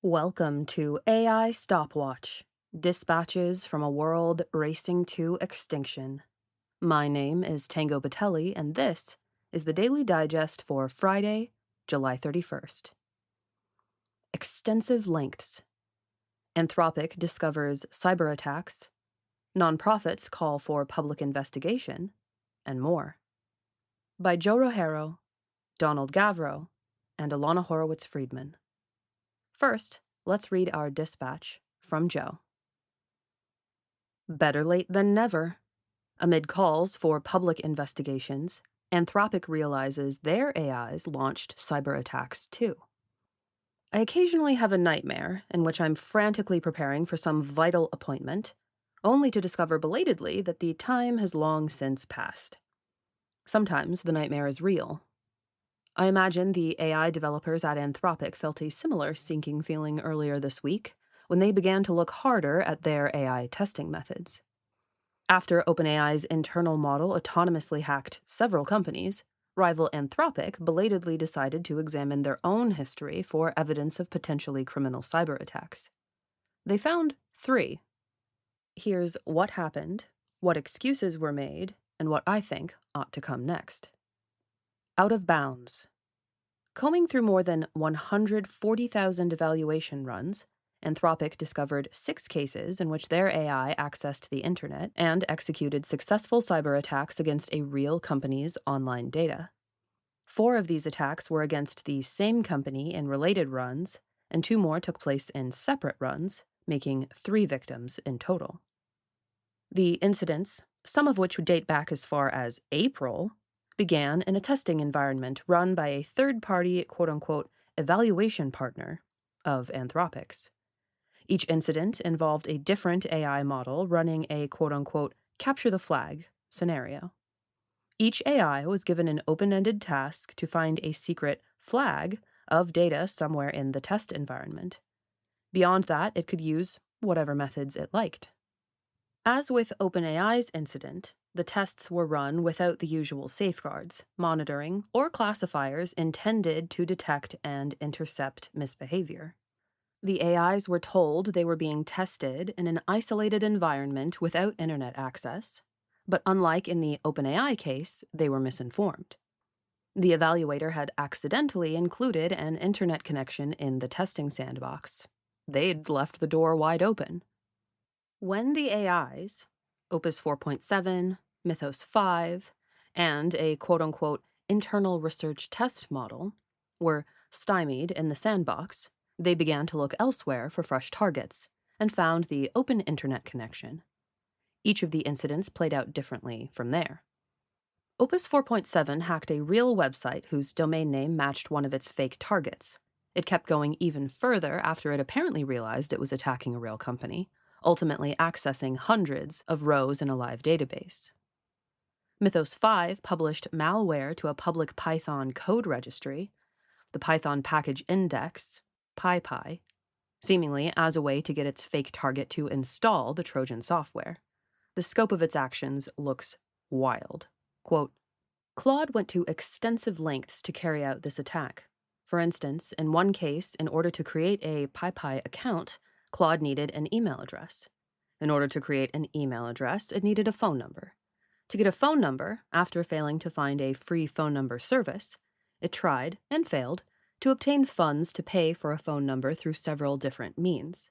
Welcome to AI Stopwatch, dispatches from a world racing to extinction. My name is Tango Batelli, and this is the Daily Digest for Friday, July 31st. Extensive lengths. Anthropic discovers cyber attacks. Nonprofits call for public investigation, and more. By Joe Rogero, Donald Gavro, and Alana Horowitz-Friedman. First, let's read our dispatch from Joe. Better late than never. Amid calls for public investigations, Anthropic realizes their AIs launched cyber attacks too. I occasionally have a nightmare in which I'm frantically preparing for some vital appointment, only to discover belatedly that the time has long since passed. Sometimes the nightmare is real. I imagine the AI developers at Anthropic felt a similar sinking feeling earlier this week when they began to look harder at their AI testing methods. After OpenAI's internal model autonomously hacked several companies, rival Anthropic belatedly decided to examine their own history for evidence of potentially criminal cyber attacks. They found 3. Here's what happened, what excuses were made, and what I think ought to come next. Out of bounds. Combing through more than 140,000 evaluation runs, Anthropic discovered 6 cases in which their AI accessed the internet and executed successful cyber attacks against a real company's online data. 4 of these attacks were against the same company in related runs, and 2 more took place in separate runs, making 3 victims in total. The incidents, some of which would date back as far as April, began in a testing environment run by a third-party, quote-unquote, evaluation partner of Anthropic's. Each incident involved a different AI model running a, quote-unquote, capture the flag scenario. Each AI was given an open-ended task to find a secret flag of data somewhere in the test environment. Beyond that, it could use whatever methods it liked. As with OpenAI's incident, the tests were run without the usual safeguards, monitoring, or classifiers intended to detect and intercept misbehavior. The AIs were told they were being tested in an isolated environment without internet access, but unlike in the OpenAI case, they were misinformed. The evaluator had accidentally included an internet connection in the testing sandbox. They'd left the door wide open. When the AIs, Opus 4.7, Mythos 5, and a quote-unquote internal research test model, were stymied in the sandbox, they began to look elsewhere for fresh targets, and found the open internet connection. Each of the incidents played out differently from there. Opus 4.7 hacked a real website whose domain name matched one of its fake targets. It kept going even further after it apparently realized it was attacking a real company, ultimately accessing hundreds of rows in a live database. Mythos 5 published malware to a public Python code registry, the Python package index, PyPy, seemingly as a way to get its fake target to install the Trojan software. The scope of its actions looks wild. Quote, Claude went to extensive lengths to carry out this attack. For instance, in one case, in order to create a PyPy account, Claude needed an email address. In order to create an email address, it needed a phone number. To get a phone number, after failing to find a free phone number service, it tried, and failed, to obtain funds to pay for a phone number through several different means.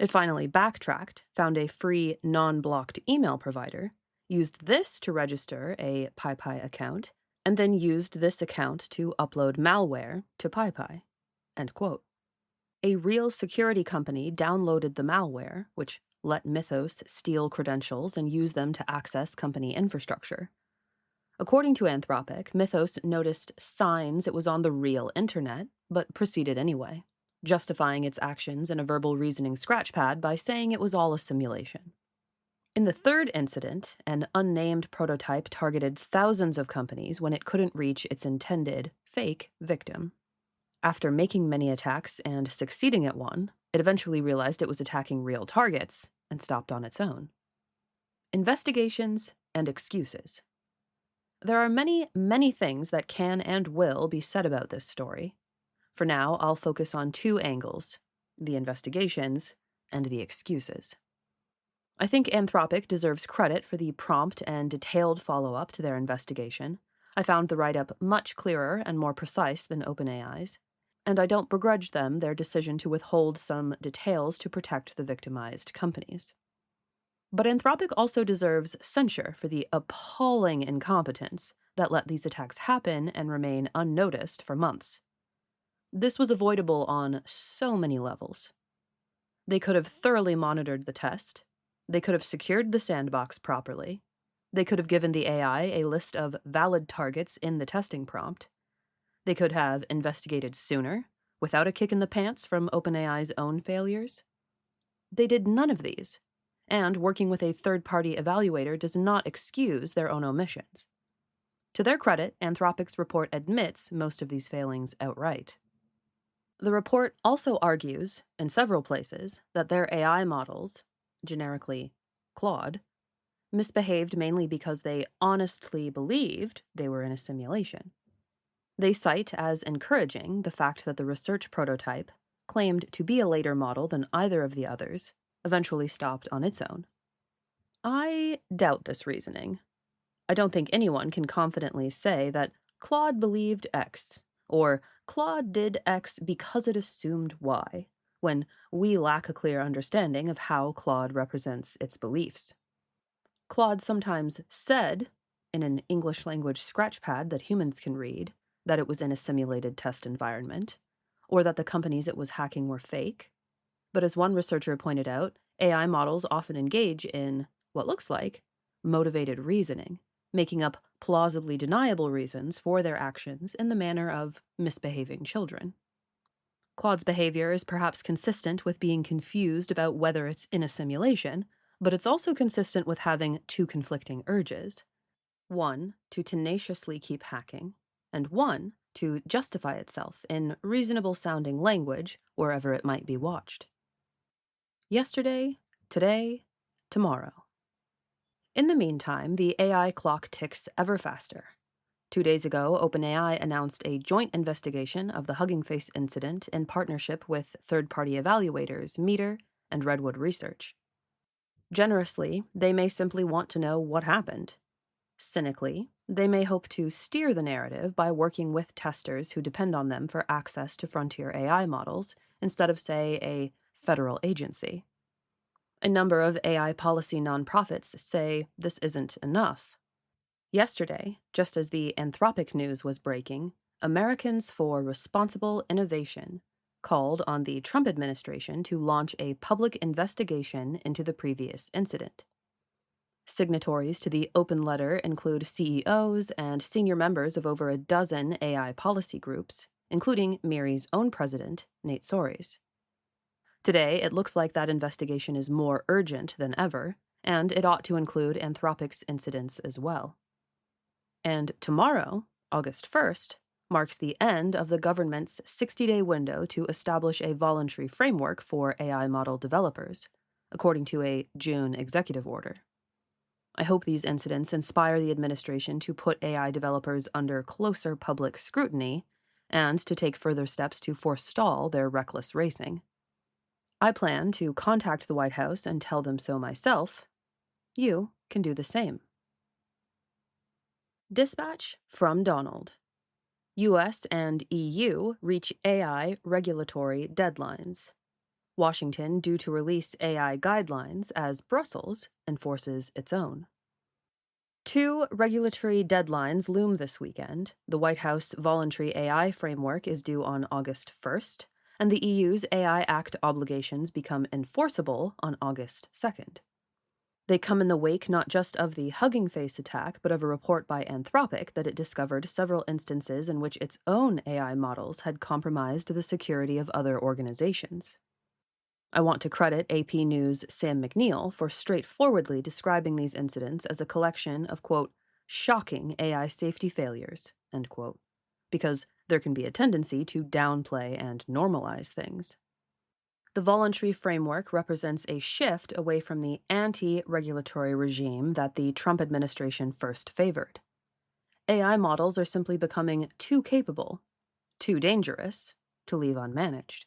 It finally backtracked, found a free, non-blocked email provider, used this to register a PyPy account, and then used this account to upload malware to PyPy. End quote. A real security company downloaded the malware, which let Mythos steal credentials and use them to access company infrastructure. According to Anthropic, Mythos noticed signs it was on the real internet, but proceeded anyway, justifying its actions in a verbal reasoning scratchpad by saying it was all a simulation. In the third incident, an unnamed prototype targeted thousands of companies when it couldn't reach its intended, fake victim. After making many attacks and succeeding at one, it eventually realized it was attacking real targets and stopped on its own. Investigations and excuses. There are many, many things that can and will be said about this story. For now, I'll focus on two angles: the investigations and the excuses. I think Anthropic deserves credit for the prompt and detailed follow-up to their investigation. I found the write-up much clearer and more precise than OpenAI's, and I don't begrudge them their decision to withhold some details to protect the victimized companies. But Anthropic also deserves censure for the appalling incompetence that let these attacks happen and remain unnoticed for months. This was avoidable on so many levels. They could have thoroughly monitored the test. They could have secured the sandbox properly. They could have given the AI a list of valid targets in the testing prompt. They could have investigated sooner, without a kick in the pants from OpenAI's own failures. They did none of these, and working with a third-party evaluator does not excuse their own omissions. To their credit, Anthropic's report admits most of these failings outright. The report also argues, in several places, that their AI models, generically Claude, misbehaved mainly because they honestly believed they were in a simulation. They cite as encouraging the fact that the research prototype, claimed to be a later model than either of the others, eventually stopped on its own. I doubt this reasoning. I don't think anyone can confidently say that Claude believed X, or Claude did X because it assumed Y, when we lack a clear understanding of how Claude represents its beliefs. Claude sometimes said, in an English language scratchpad that humans can read, that it was in a simulated test environment, or that the companies it was hacking were fake. But as one researcher pointed out, AI models often engage in what looks like motivated reasoning, making up plausibly deniable reasons for their actions in the manner of misbehaving children. Claude's behavior is perhaps consistent with being confused about whether it's in a simulation, but it's also consistent with having two conflicting urges. One, to tenaciously keep hacking, and one, to justify itself in reasonable-sounding language wherever it might be watched. Yesterday, today, tomorrow. In the meantime, the AI clock ticks ever faster. 2 days ago, OpenAI announced a joint investigation of the Hugging Face incident in partnership with third-party evaluators Meter and Redwood Research. Generously, they may simply want to know what happened. Cynically, they may hope to steer the narrative by working with testers who depend on them for access to frontier AI models instead of, say, a federal agency. A number of AI policy nonprofits say this isn't enough. Yesterday, just as the Anthropic news was breaking, Americans for Responsible Innovation called on the Trump administration to launch a public investigation into the previous incident. Signatories to the open letter include CEOs and senior members of over a dozen AI policy groups, including MIRI's own president, Nate Soares. Today, it looks like that investigation is more urgent than ever, and it ought to include Anthropic's incidents as well. And tomorrow, August 1st, marks the end of the government's 60-day window to establish a voluntary framework for AI model developers, according to a June executive order. I hope these incidents inspire the administration to put AI developers under closer public scrutiny and to take further steps to forestall their reckless racing. I plan to contact the White House and tell them so myself. You can do the same. Dispatch from Donald. US and EU reach AI regulatory deadlines. Washington due to release AI guidelines as Brussels enforces its own. 2 regulatory deadlines loom this weekend. The White House voluntary AI framework is due on August 1st, and the EU's AI Act obligations become enforceable on August 2nd. They come in the wake not just of the Hugging Face attack, but of a report by Anthropic that it discovered several instances in which its own AI models had compromised the security of other organizations. I want to credit AP News' Sam McNeil for straightforwardly describing these incidents as a collection of, quote, shocking AI safety failures, end quote, because there can be a tendency to downplay and normalize things. The voluntary framework represents a shift away from the anti-regulatory regime that the Trump administration first favored. AI models are simply becoming too capable, too dangerous, to leave unmanaged.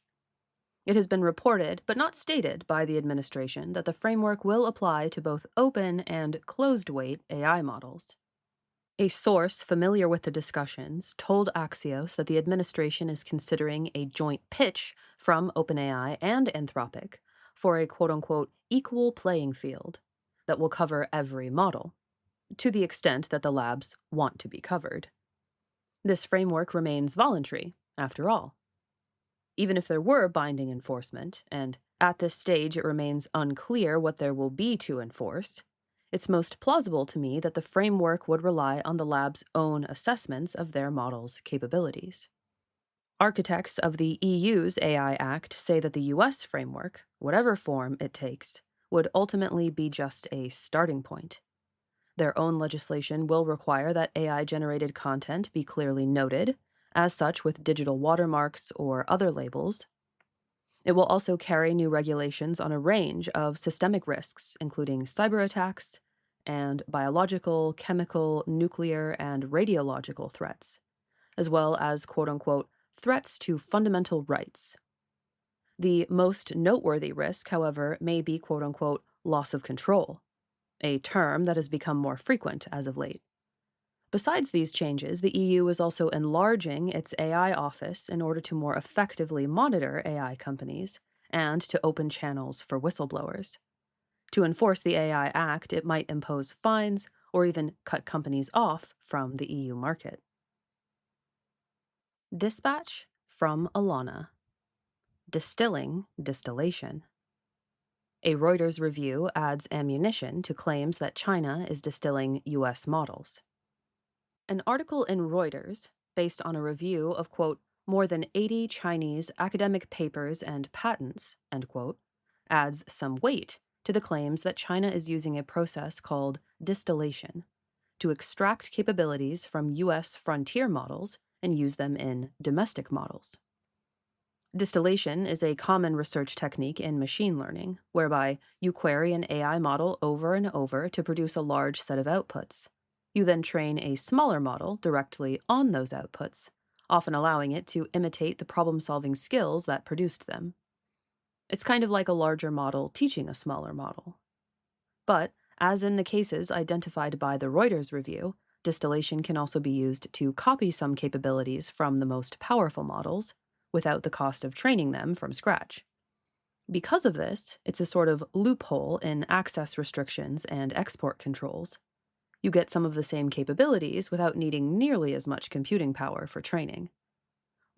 It has been reported, but not stated, by the administration that the framework will apply to both open and closed-weight AI models. A source familiar with the discussions told Axios that the administration is considering a joint pitch from OpenAI and Anthropic for a quote-unquote equal playing field that will cover every model, to the extent that the labs want to be covered. This framework remains voluntary, after all. Even if there were binding enforcement, and at this stage it remains unclear what there will be to enforce, it's most plausible to me that the framework would rely on the lab's own assessments of their model's capabilities. Architects of the EU's AI Act say that the US framework, whatever form it takes, would ultimately be just a starting point. Their own legislation will require that AI-generated content be clearly noted, as such with digital watermarks or other labels. It will also carry new regulations on a range of systemic risks, including cyber attacks and biological, chemical, nuclear, and radiological threats, as well as quote-unquote threats to fundamental rights. The most noteworthy risk, however, may be quote-unquote loss of control, a term that has become more frequent as of late. Besides these changes, the EU is also enlarging its AI office in order to more effectively monitor AI companies and to open channels for whistleblowers. To enforce the AI Act, it might impose fines or even cut companies off from the EU market. Dispatch from Alana. Distilling distillation. A Reuters review adds ammunition to claims that China is distilling US models. An article in Reuters, based on a review of, quote, more than 80 Chinese academic papers and patents, end quote, adds some weight to the claims that China is using a process called distillation to extract capabilities from US frontier models and use them in domestic models. Distillation is a common research technique in machine learning, whereby you query an AI model over and over to produce a large set of outputs. You then train a smaller model directly on those outputs, often allowing it to imitate the problem-solving skills that produced them. It's kind of like a larger model teaching a smaller model. But, as in the cases identified by the Reuters review, distillation can also be used to copy some capabilities from the most powerful models without the cost of training them from scratch. Because of this, it's a sort of loophole in access restrictions and export controls. You get some of the same capabilities without needing nearly as much computing power for training.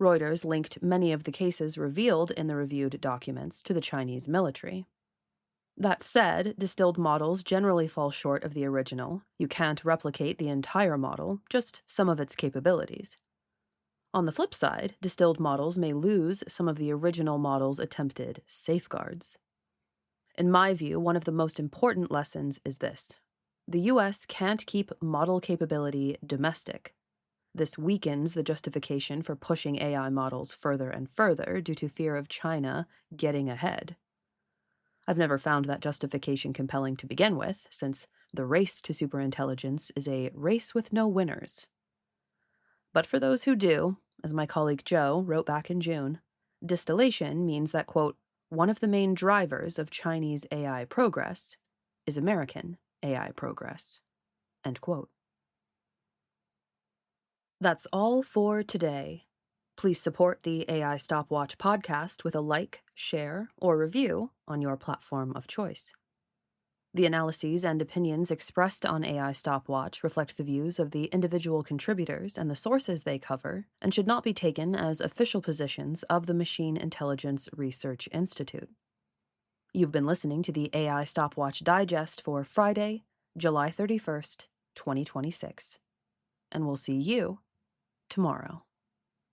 Reuters linked many of the cases revealed in the reviewed documents to the Chinese military. That said, distilled models generally fall short of the original. You can't replicate the entire model, just some of its capabilities. On the flip side, distilled models may lose some of the original model's attempted safeguards. In my view, one of the most important lessons is this. The US can't keep model capability domestic. This weakens the justification for pushing AI models further and further due to fear of China getting ahead. I've never found that justification compelling to begin with, since the race to superintelligence is a race with no winners. But for those who do, as my colleague Joe wrote back in June, distillation means that, quote, one of the main drivers of Chinese AI progress is American AI progress, end quote. That's all for today. Please support the AI Stopwatch podcast with a like, share, or review on your platform of choice. The analyses and opinions expressed on AI Stopwatch reflect the views of the individual contributors and the sources they cover, and should not be taken as official positions of the Machine Intelligence Research Institute. You've been listening to the AI Stopwatch Digest for Friday, July 31st, 2026. And we'll see you tomorrow.